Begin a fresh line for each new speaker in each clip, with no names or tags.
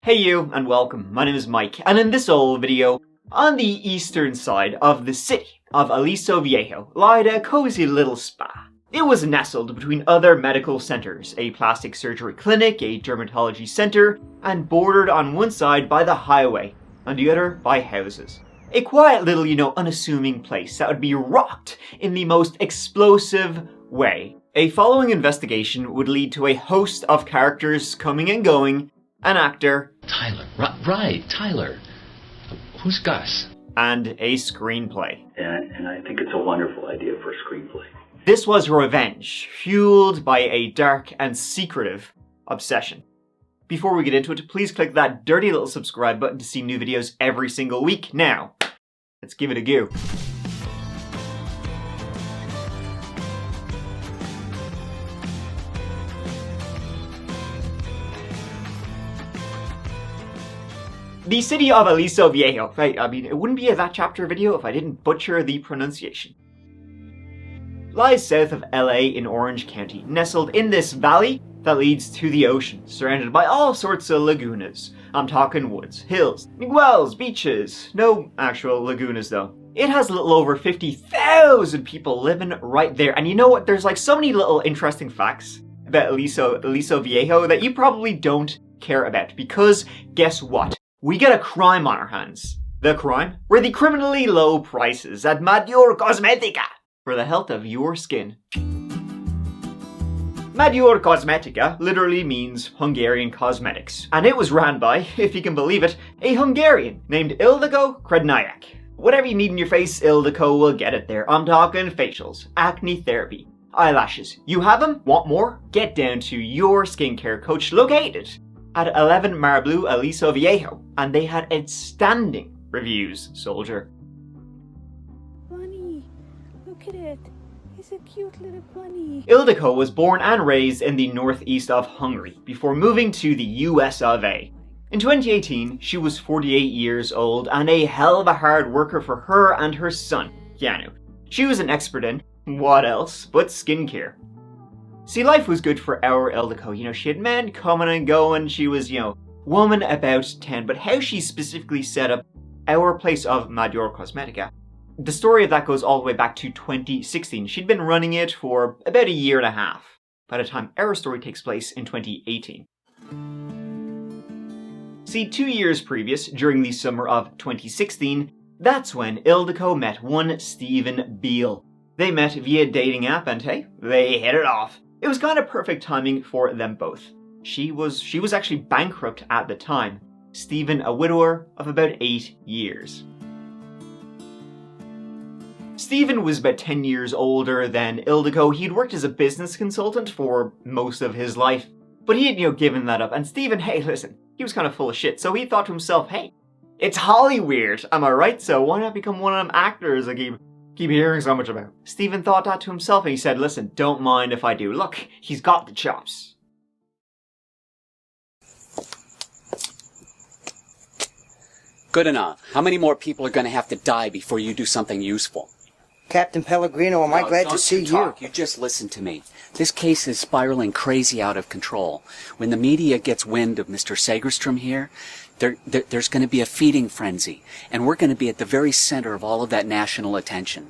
Hey you, and welcome. My name is Mike, and in this old video, on the eastern side of the city of Aliso Viejo lied a cozy little spa. It was nestled between other medical centers, a plastic surgery clinic, a dermatology center, and bordered on one side by the highway, on the other by houses. A quiet little, unassuming place that would be rocked in the most explosive way. A following investigation would lead to a host of characters coming and going, an actor,
Tyler, right, Tyler. Who's Gus?
and a screenplay.
And I think it's a wonderful idea for a screenplay.
This was revenge, fueled by a dark and secretive obsession. Before we get into it, please click that dirty little subscribe button to see new videos every single week. Now, let's give it a go. The city of Aliso Viejo. I mean, it wouldn't be a That Chapter video if I didn't butcher the pronunciation. Lies south of LA in Orange County, nestled in this valley that leads to the ocean, surrounded by all sorts of lagunas. I'm talking woods, hills, wells, beaches. No actual lagunas though. It has a little over 50,000 people living right there. And you know what? There's like so many little interesting facts about Aliso Viejo that you probably don't care about. Because guess what? We got a crime on our hands. The crime were the criminally low prices at Major Cosmetica for the health of your skin. Major Cosmetica literally means Hungarian cosmetics, and it was ran by, if you can believe it, a Hungarian named Ildiko Krajnyak. Whatever you need in your face, Ildiko will get it there. I'm talking facials, acne therapy, eyelashes. You have them? Want more? Get down to your skincare coach located at 11 Marblu Aliso Viejo, and they had outstanding reviews, soldier.
Bunny, look at it. He's a cute little bunny.
Ildiko was born and raised in the northeast of Hungary before moving to the US of A. In 2018, she was 48 years old and a hell of a hard worker for her and her son, Keanu. She was an expert in, what else, but skincare. See, life was good for our Ildiko. She had men coming and going. She was, woman about 10. But how she specifically set up our place of Major Cosmetica, the story of that goes all the way back to 2016. She'd been running it for about a year and a half by the time our story takes place in 2018. See, 2 years previous, during the summer of 2016, that's when Ildiko met one Stephen Beal. They met via dating app and hey, they hit it off. It was kind of perfect timing for them both. She was actually bankrupt at the time. Stephen, a widower of about 8 years. Stephen was about 10 years older than Ildiko. He'd worked as a business consultant for most of his life, but he had, given that up. And Stephen, hey, listen, he was kind of full of shit. So he thought to himself, hey, it's Hollyweird, am I right? So why not become one of them actors I keep hearing so much about? Stephen thought that to himself and he said, listen, don't mind if I do. Look, he's got the chops.
Good enough. How many more people are going to have to die before you do something useful?
Captain Pellegrino, am I glad to see you?
You just listen to me. This case is spiraling crazy out of control. When the media gets wind of Mr. Segerstrom here, there's going to be a feeding frenzy, and we're going to be at the very center of all of that national attention.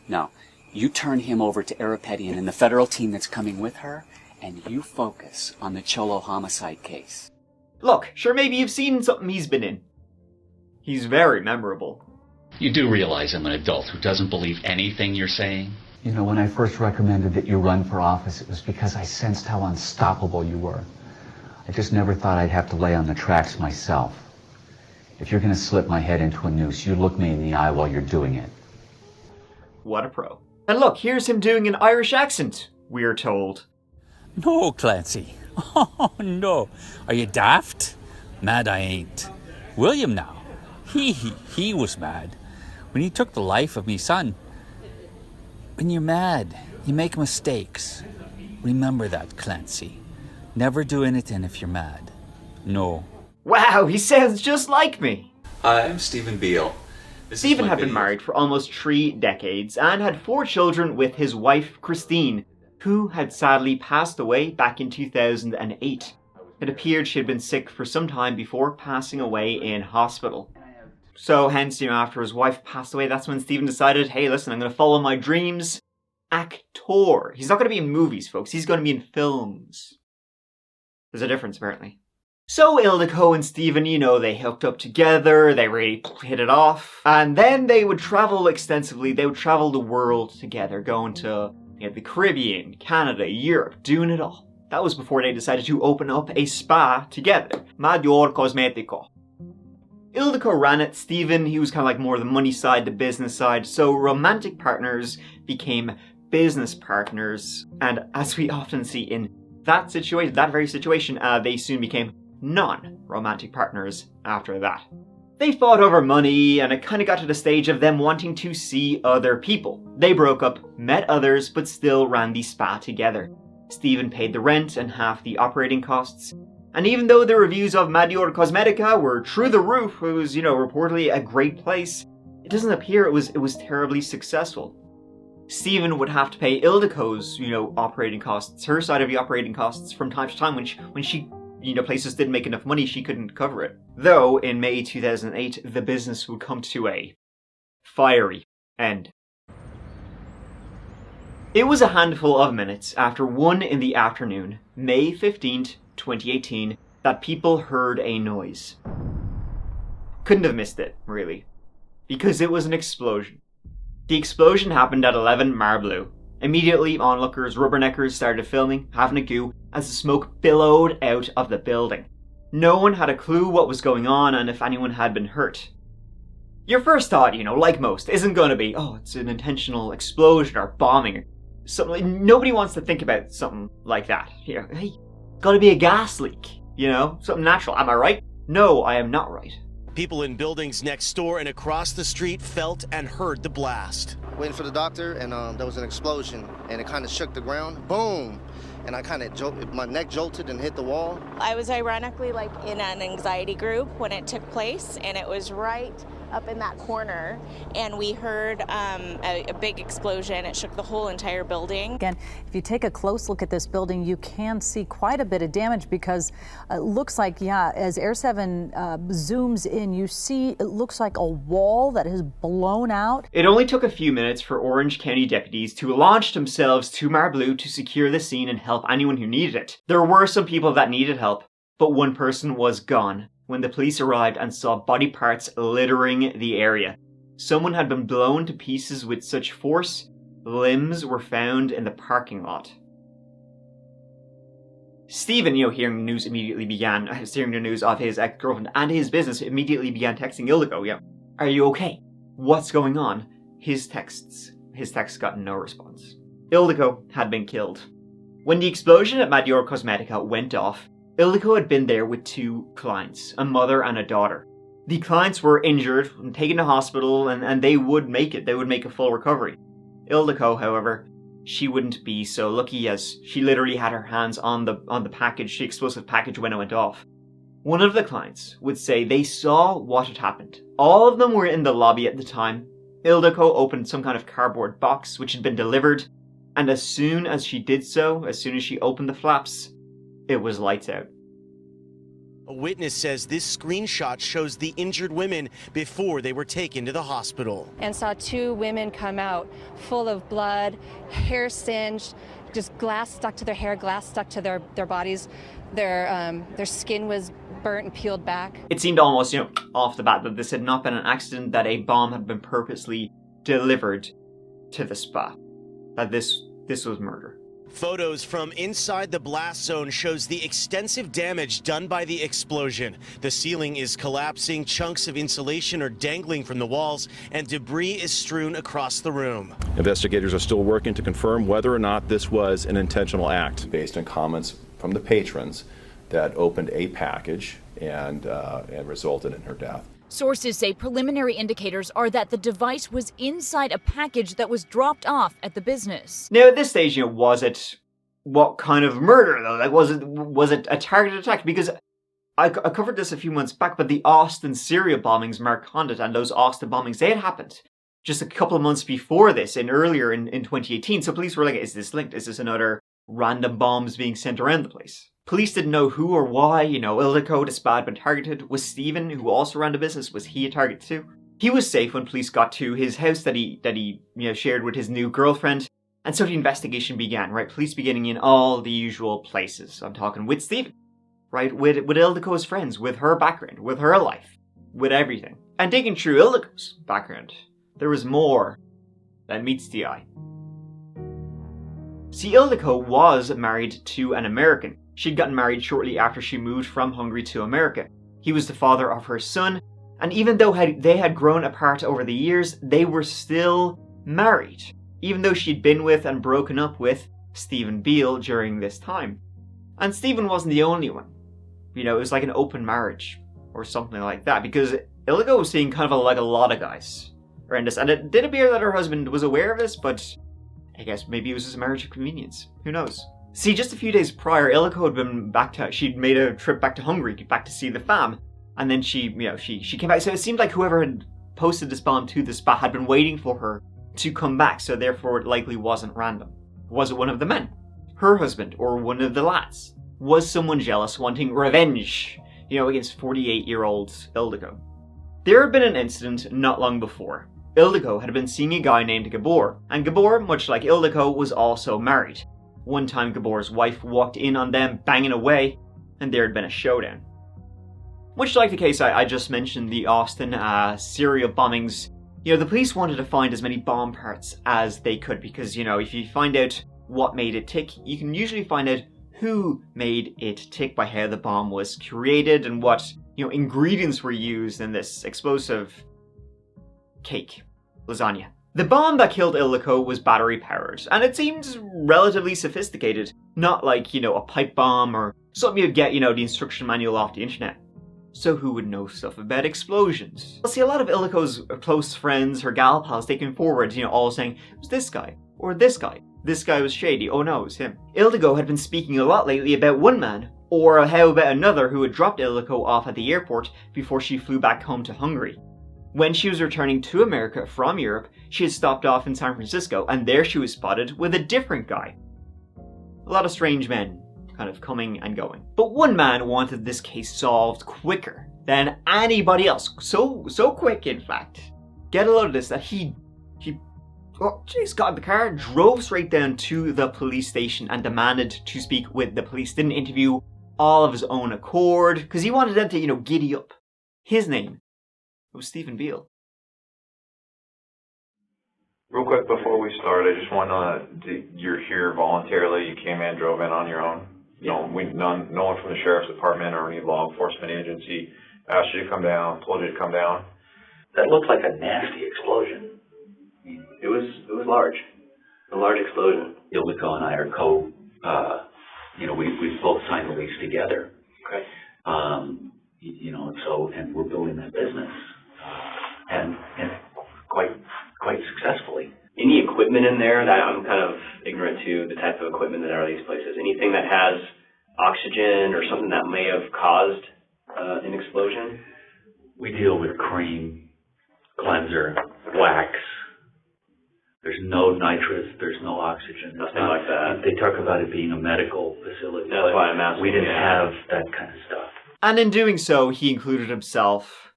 Now, you turn him over to Arapetian and the federal team that's coming with her, and you focus on the Cholo homicide case.
Look, sure, maybe you've seen something he's been in. He's very memorable.
You do realize I'm an adult who doesn't believe anything you're saying?
When I first recommended that you run for office, it was because I sensed how unstoppable you were. I just never thought I'd have to lay on the tracks myself. If you're going to slip my head into a noose, you look me in the eye while you're doing it.
What a pro. And look, here's him doing an Irish accent, we're told.
No, Clancy. Oh, no. Are you daft? Mad I ain't. William now. He was mad when he took the life of me son. When you're mad, you make mistakes. Remember that, Clancy. Never do anything if you're mad. No.
Wow, he sounds just like me.
Hi, I'm Stephen Beal.
Stephen had been married for almost 3 decades and had 4 children with his wife, Christine, who had sadly passed away back in 2008. It appeared she had been sick for some time before passing away in hospital. So hence, after his wife passed away, that's when Stephen decided, hey, listen, I'm going to follow my dreams. Actor. He's not going to be in movies, folks. He's going to be in films. There's a difference, apparently. So Ildiko and Stephen, they hooked up together, they really hit it off, and then they would travel extensively. They would travel the world together, going to the Caribbean, Canada, Europe, doing it all. That was before they decided to open up a spa together, Beal and Ildiko. Ildiko ran it. Stephen, he was kind of like more the money side, the business side, so romantic partners became business partners, and as we often see in that very situation, they soon became non-romantic partners after that. They fought over money, and it kind of got to the stage of them wanting to see other people. They broke up, met others, but still ran the spa together. Stephen paid the rent and half the operating costs, and even though the reviews of Madior Cosmetica were through the roof, it was, reportedly a great place, it doesn't appear it was terribly successful. Stephen would have to pay Ildiko's, operating costs, her side of the operating costs from time to time when she, places didn't make enough money, she couldn't cover it. Though, in May 2008, the business would come to a fiery end. It was a handful of minutes after 1 in the afternoon, May 15th, 2018, that people heard a noise. Couldn't have missed it, really, because it was an explosion. The explosion happened at 11 Marbleau. Immediately, onlookers, rubberneckers started filming, having a go, as the smoke billowed out of the building. No one had a clue what was going on and if anyone had been hurt. Your first thought, like most, isn't going to be, oh, it's an intentional explosion or bombing. Nobody wants to think about something like that. Hey, gotta be a gas leak, something natural. Am I right? No, I am not right.
People in buildings next door and across the street felt and heard the blast.
Waiting for the doctor, and there was an explosion, and it kind of shook the ground. Boom! And I kind of my neck jolted and hit the wall. I was ironically in an anxiety group when it took place, and it was right up in that corner, and we heard a big explosion. It shook the whole entire building.
Again, if you take a close look at this building, you can see quite a bit of damage because it looks like, as Air 7 zooms in, you see it looks like a wall that has blown out.
It only took a few minutes for Orange County deputies to launch themselves to Marbleau to secure the scene and help anyone who needed it. There were some people that needed help, but one person was gone when the police arrived and saw body parts littering the area. Someone had been blown to pieces with such force, limbs were found in the parking lot. Stephen, hearing the news hearing the news of his ex-girlfriend and his business, immediately began texting Ildiko, are you okay? What's going on? His texts got no response. Ildiko had been killed. When the explosion at Madior Cosmetica went off, Ildiko had been there with 2 clients, a mother and a daughter. The clients were injured and taken to hospital, and they would make it. They would make a full recovery. Ildiko, however, she wouldn't be so lucky, as she literally had her hands on the package, the explosive package, when it went off. One of the clients would say they saw what had happened. All of them were in the lobby at the time. Ildiko opened some kind of cardboard box which had been delivered, and as soon as she did so, as soon as she opened the flaps, it was lights out.
A witness says this screenshot shows the injured women before they were taken to the hospital.
And saw 2 women come out full of blood, hair singed, just glass stuck to their hair, glass stuck to their bodies. Their skin was burnt and peeled back.
It seemed almost, off the bat that this had not been an accident, that a bomb had been purposely delivered to the spa. That this was murder.
Photos from inside the blast zone shows the extensive damage done by the explosion. The ceiling is collapsing, chunks of insulation are dangling from the walls, and debris is strewn across the room.
Investigators are still working to confirm whether or not this was an intentional act. Based on comments from the patrons that opened a package and resulted in her death.
Sources say preliminary indicators are that the device was inside a package that was dropped off at the business.
Now, at this stage, was it what kind of murder, though? Like, was it a targeted attack? Because I covered this a few months back, but the Austin serial bombings, Mark Condit, and those Austin bombings, they had happened just a couple of months before this, earlier in 2018. So police were like, is this linked? Is this another random bombs being sent around the place? Police didn't know who or why, Ildiko, despite had been targeted. Was Stephen, who also ran the business, was he a target too? He was safe when police got to his house that he shared with his new girlfriend. And so the investigation began, right? Police beginning in all the usual places. I'm talking with Stephen, right? With Ildiko's friends, with her background, with her life, with everything. And digging through Ildiko's background, there was more than meets the eye. See, Ildiko was married to an American. She'd gotten married shortly after she moved from Hungary to America. He was the father of her son, and even though they had grown apart over the years, they were still married, even though she'd been with and broken up with Stephen Beal during this time. And Stephen wasn't the only one. It was like an open marriage or something like that, because Ildiko was seeing kind of like a lot of guys around this, and it did appear that her husband was aware of this, but I guess maybe it was just a marriage of convenience. Who knows? See, just a few days prior, Ildiko had been she'd made a trip back to Hungary, back to see the fam, and then she came back. So it seemed like whoever had posted this bomb to the spot had been waiting for her to come back, so therefore it likely wasn't random. Was it one of the men? Her husband? Or one of the lads? Was someone jealous, wanting revenge, against 48-year-old Ildiko? There had been an incident not long before. Ildiko had been seeing a guy named Gabor, and Gabor, much like Ildiko, was also married. One time Gabor's wife walked in on them banging away, and there had been a showdown. Much like the case I just mentioned, the Austin serial bombings, the police wanted to find as many bomb parts as they could, because, if you find out what made it tick, you can usually find out who made it tick by how the bomb was created and what, ingredients were used in this explosive cake, lasagna. The bomb that killed Ildiko was battery powered, and it seemed relatively sophisticated, not like, a pipe bomb or something you'd get, the instruction manual off the internet. So who would know stuff about explosions? Well, see, a lot of Ildiko's close friends, her gal pals, they came forward, all saying, it was this guy, or this guy. This guy was shady, oh no, it was him. Ildiko had been speaking a lot lately about one man, or how about another who had dropped Ildiko off at the airport before she flew back home to Hungary. When she was returning to America from Europe, she had stopped off in San Francisco, and there she was spotted with a different guy. A lot of strange men kind of coming and going. But one man wanted this case solved quicker than anybody else. So quick, in fact. Get a load of this, that he got in the car, drove straight down to the police station and demanded to speak with the police. Didn't interview all of his own accord, because he wanted them to, giddy up. His name was Stephen Beal.
Real quick before we start, I just want to, you're here voluntarily, you came in, drove in on your own. No one from the sheriff's department or any law enforcement agency asked you to come down, told you to come down.
That looked like a nasty explosion. It was large. A large explosion. Ildiko and I are we both signed the lease together. Okay. And we're building that business. And quite successfully.
Any equipment in there that I'm kind of ignorant to the type of equipment that are these places? Anything that has oxygen or something that may have caused an explosion?
We deal with cream, cleanser, wax. There's no nitrous, there's no oxygen.
Nothing like that.
They talk about it being a medical facility.
That's why I'm asking.
We didn't have that kind of stuff.
And in doing so, he included himself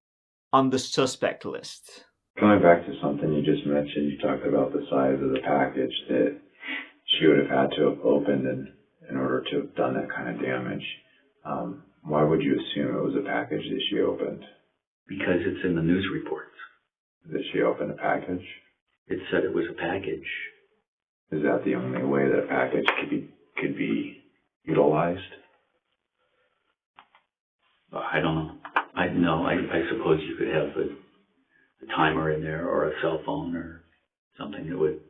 on the suspect list.
Going back to something you just mentioned, you talked about the size of the package that she would have had to have opened in order to have done that kind of damage. Why would you assume it was a package that she opened?
Because it's in the news reports.
That she opened a package?
It said it was a package.
Is that the only way that a package could be utilized?
I don't know. I suppose you could have a timer in there or a cell phone or something that would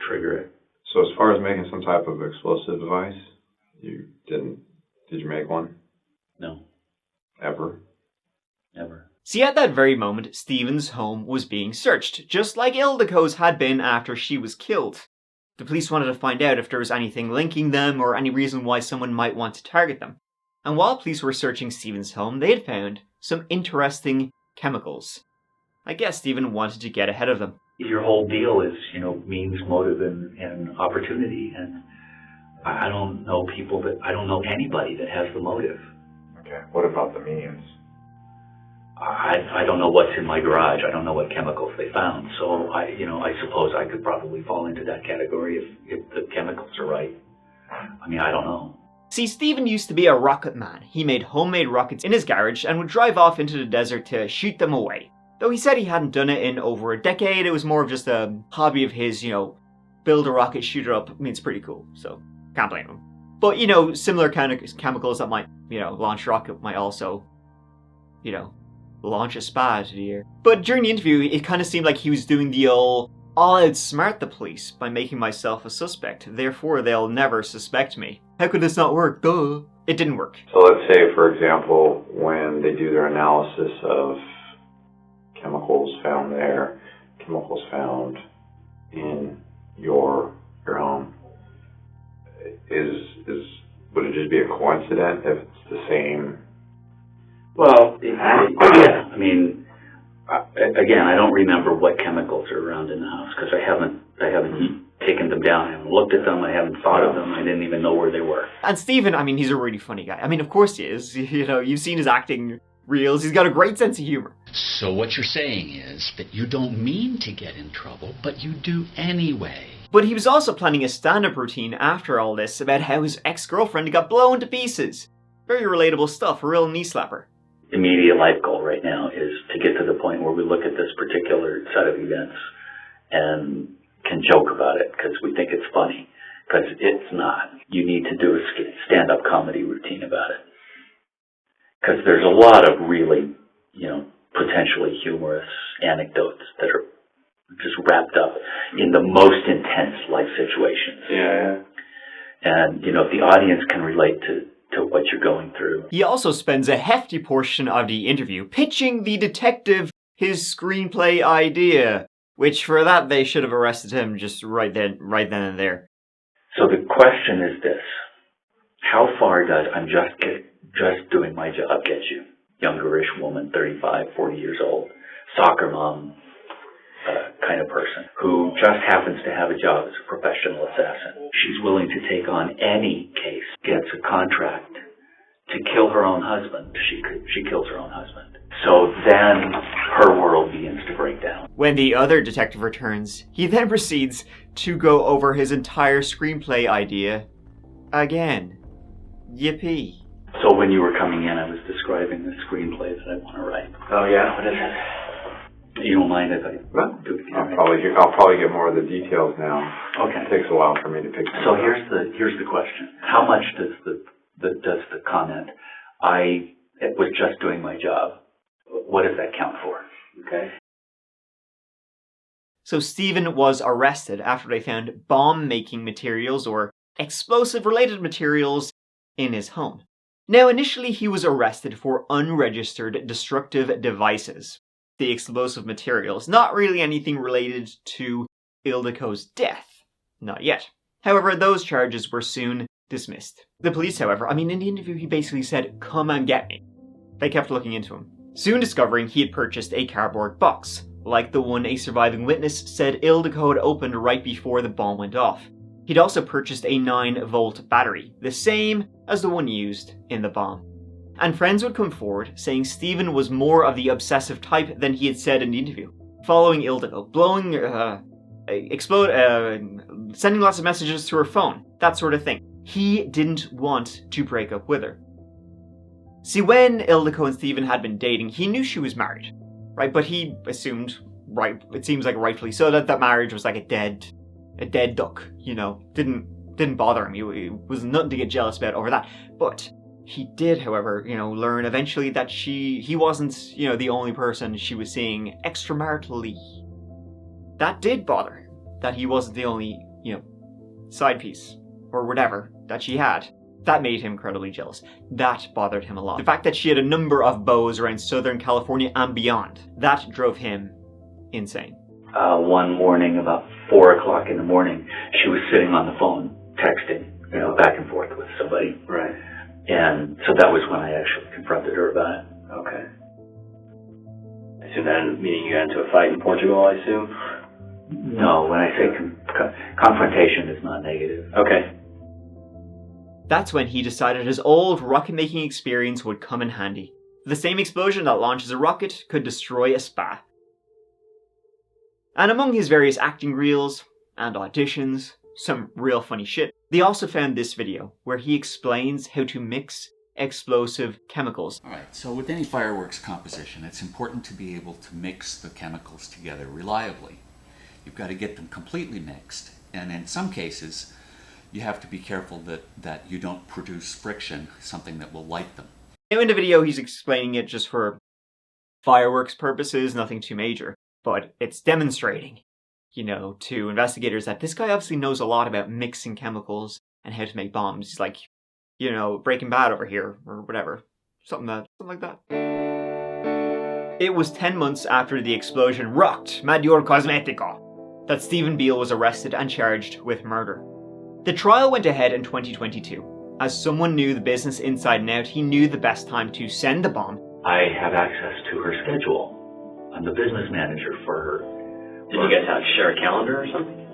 trigger it.
So as far as making some type of explosive device, did you make one?
No.
Ever?
Never.
See, at that very moment, Stephen's home was being searched, just like Ildiko's had been after she was killed. The police wanted to find out if there was anything linking them or any reason why someone might want to target them. And while police were searching Stephen's home, they had found some interesting chemicals. I guess Stephen wanted to get ahead of them.
Your whole deal is, means, motive, and opportunity. And I don't know I don't know anybody that has the motive.
Okay. What about the means?
I don't know what's in my garage. I don't know what chemicals they found. So I suppose I could probably fall into that category if the chemicals are right. I mean, I don't know.
See, Stephen used to be a rocket man. He made homemade rockets in his garage and would drive off into the desert to shoot them away. Though he said he hadn't done it in over a decade, it was more of just a hobby of his, build a rocket, shoot it up. I mean, it's pretty cool, so can't blame him. But, similar kind of chemicals that might, launch a rocket might also, launch a spa into the air. But during the interview, it kind of seemed like he was doing the old, I'll outsmart the police by making myself a suspect, therefore they'll never suspect me. How could this not work? Duh. It didn't work.
So let's say, for example, when they do their analysis of chemicals found there, chemicals found in your home, would it just be a coincidence if it's the same?
Well, yeah. I mean, again, I don't remember what chemicals are around in the house because I haven't taken them down. I haven't looked at them. I haven't thought of them. I didn't even know where they were.
And Stephen, I mean, he's a really funny guy. I mean, of course he is. You've seen his acting reels. He's got a great sense of humor.
So what you're saying is that you don't mean to get in trouble, but you do anyway.
But he was also planning a stand-up routine after all this about how his ex-girlfriend got blown to pieces. Very relatable stuff, a real knee slapper.
Immediate life goal right now is to get to the point where we look at this particular set of events and can joke about it because we think it's funny. Because it's not. You need to do a stand-up comedy routine about it. Because there's a lot of really, potentially humorous anecdotes that are just wrapped up in the most intense life situations.
Yeah.
And, if the audience can relate to what you're going through.
He also spends a hefty portion of the interview pitching the detective his screenplay idea, which for that they should have arrested him just right then and there.
So the question is this: how far does I'm just doing my job get you? Youngerish woman, 35, 40 years old, soccer mom kind of person who just happens to have a job as a professional assassin. She's willing to take on any case, gets a contract to kill her own husband. She kills her own husband. So then her world begins to break down.
When the other detective returns, he then proceeds to go over his entire screenplay idea again. Yippee.
So when you were coming in, I was describing the screenplay that I want to write.
Oh yeah, what is it?
You don't mind if I do it?
I'll probably get more of the details now.
Okay.
It takes a while for me to pick.
So here's the question: how much does the comment "I was just doing my job"? What does that count for? Okay.
So Stephen was arrested after they found bomb-making materials or explosive-related materials in his home. Now, initially he was arrested for unregistered destructive devices. The explosive materials, not really anything related to Ildiko's death. Not yet. However, those charges were soon dismissed. The police, however, in the interview he basically said, "Come and get me." They kept looking into him, soon discovering he had purchased a cardboard box, like the one a surviving witness said Ildiko had opened right before the bomb went off. He'd also purchased a 9-volt battery, the same as the one used in the bomb. And friends would come forward saying Stephen was more of the obsessive type than he had said in the interview, following Ildiko, sending lots of messages to her phone, that sort of thing. He didn't want to break up with her. See, when Ildiko and Stephen had been dating, he knew she was married, right? But he assumed, right, it seems like rightfully so, that marriage was like a dead duck, didn't bother him. He was nothing to get jealous about over that. But he did, however, learn eventually that he wasn't, the only person she was seeing extramaritally. That did bother him, that he wasn't the only, side piece, or whatever, that she had. That made him incredibly jealous. That bothered him a lot. The fact that she had a number of beaux around Southern California and beyond, that drove him insane.
One morning, about 4 o'clock in the morning, she was sitting on the phone, texting, back and forth with somebody.
Right.
And so that was when I actually confronted her about it.
Okay. So then, meaning you got into a fight in Portugal, I assume?
No, when I say confrontation is not negative.
Okay.
That's when he decided his old rocket-making experience would come in handy. The same explosion that launches a rocket could destroy a spa. And among his various acting reels and auditions, some real funny shit, they also found this video where he explains how to mix explosive chemicals.
Alright, so with any fireworks composition, it's important to be able to mix the chemicals together reliably. You've got to get them completely mixed, and in some cases, you have to be careful that you don't produce friction, something that will light them.
Now in the video, he's explaining it just for fireworks purposes, nothing too major, but it's demonstrating, you know, to investigators that this guy obviously knows a lot about mixing chemicals and how to make bombs. He's like, you know, Breaking Bad over here, or whatever. Something like that. It was 10 months after the explosion rocked Major Cosmetico that Stephen Beal was arrested and charged with murder. The trial went ahead in 2022. As someone knew the business inside and out, he knew the best time to send the bomb.
I have access to her schedule. I'm the business manager for her.
Did you guys have to share a calendar or something?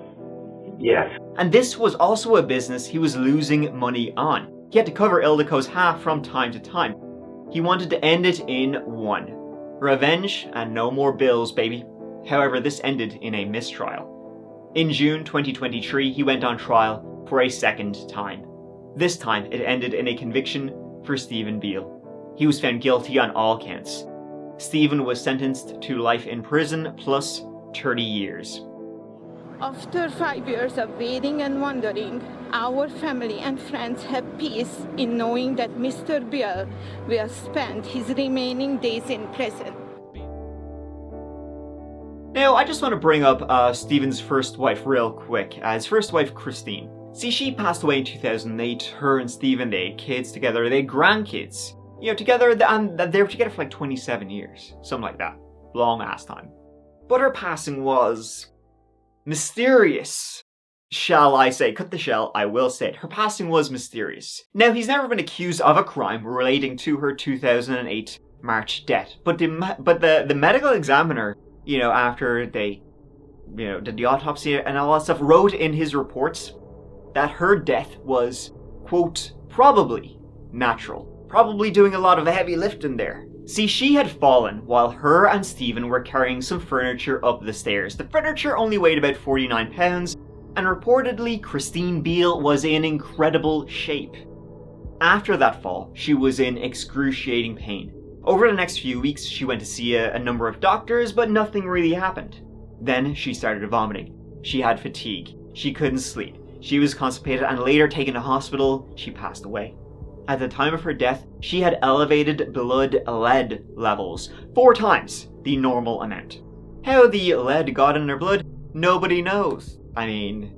Yes.
And this was also a business he was losing money on. He had to cover Ildiko's half from time to time. He wanted to end it in one. Revenge and no more bills, baby. However, this ended in a mistrial. In June 2023, he went on trial for a second time. This time, it ended in a conviction for Stephen Beal. He was found guilty on all counts. Stephen was sentenced to life in prison plus 30 years.
After 5 years of waiting and wondering, our family and friends have peace in knowing that Mr. Beal will spend his remaining days in prison.
Now, I just want to bring up Stephen's first wife real quick. His first wife, Christine. See, she passed away in 2008. Her and Stephen, they had kids together. They had grandkids. You know, together, and they were together for like 27 years. Something like that. Long ass time. But her passing was mysterious, shall I say. Cut the shell, I will say it. Her passing was mysterious. Now, he's never been accused of a crime relating to her 2008 March death. But the medical examiner, you know, after they, you know, did the autopsy and all that stuff, wrote in his reports that her death was, quote, probably natural. Probably doing a lot of heavy lifting there. See, she had fallen while her and Stephen were carrying some furniture up the stairs. The furniture only weighed about 49 pounds, and reportedly Christine Beal was in incredible shape. After that fall, she was in excruciating pain. Over the next few weeks, she went to see a number of doctors, but nothing really happened. Then she started vomiting. She had fatigue. She couldn't sleep. She was constipated and later taken to hospital. She passed away. At the time of her death, she had elevated blood lead levels 4 times the normal amount. How the lead got in her blood, nobody knows. I mean,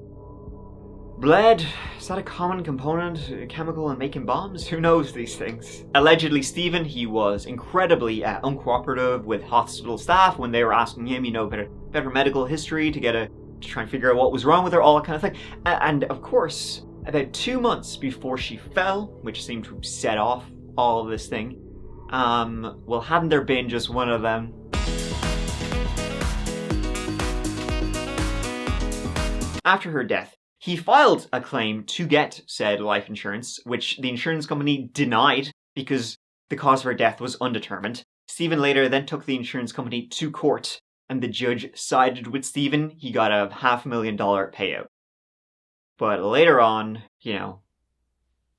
lead, is that a common component, chemical in making bombs? Who knows these things? Allegedly, Stephen, he was incredibly uncooperative with hospital staff when they were asking him, you know, better medical history to try and figure out what was wrong with her, all that kind of thing. And of course, about 2 months before she fell, which seemed to set off all of this thing, well, hadn't there been just one of them? After her death, he filed a claim to get said life insurance, which the insurance company denied because the cause of her death was undetermined. Stephen later then took the insurance company to court, and the judge sided with Stephen. He got a $500,000 payout. But later on, you know,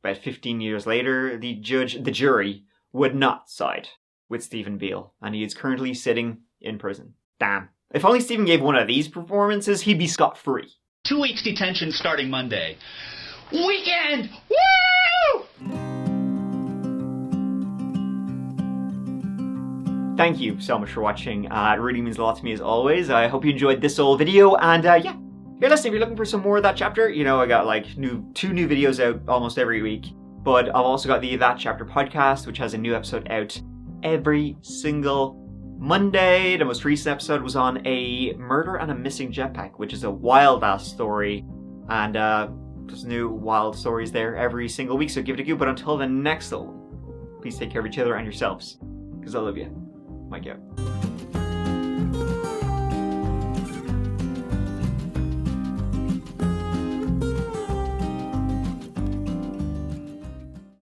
about 15 years later, the jury would not side with Stephen Beal, and he is currently sitting in prison. Damn. If only Stephen gave one of these performances, he'd be scot-free.
2 weeks detention starting Monday. Weekend! Woo!
Thank you so much for watching. It really means a lot to me as always. I hope you enjoyed this old video, and yeah. If you're looking for some more of That Chapter, you know, I got like 2 new videos out almost every week. But I've also got the That Chapter podcast, which has a new episode out every single Monday. The most recent episode was on a murder and a missing jetpack, which is a wild ass story. And there's new wild stories there every single week, so give it a go. But until the next one, please take care of each other and yourselves, because I love you. Mike out.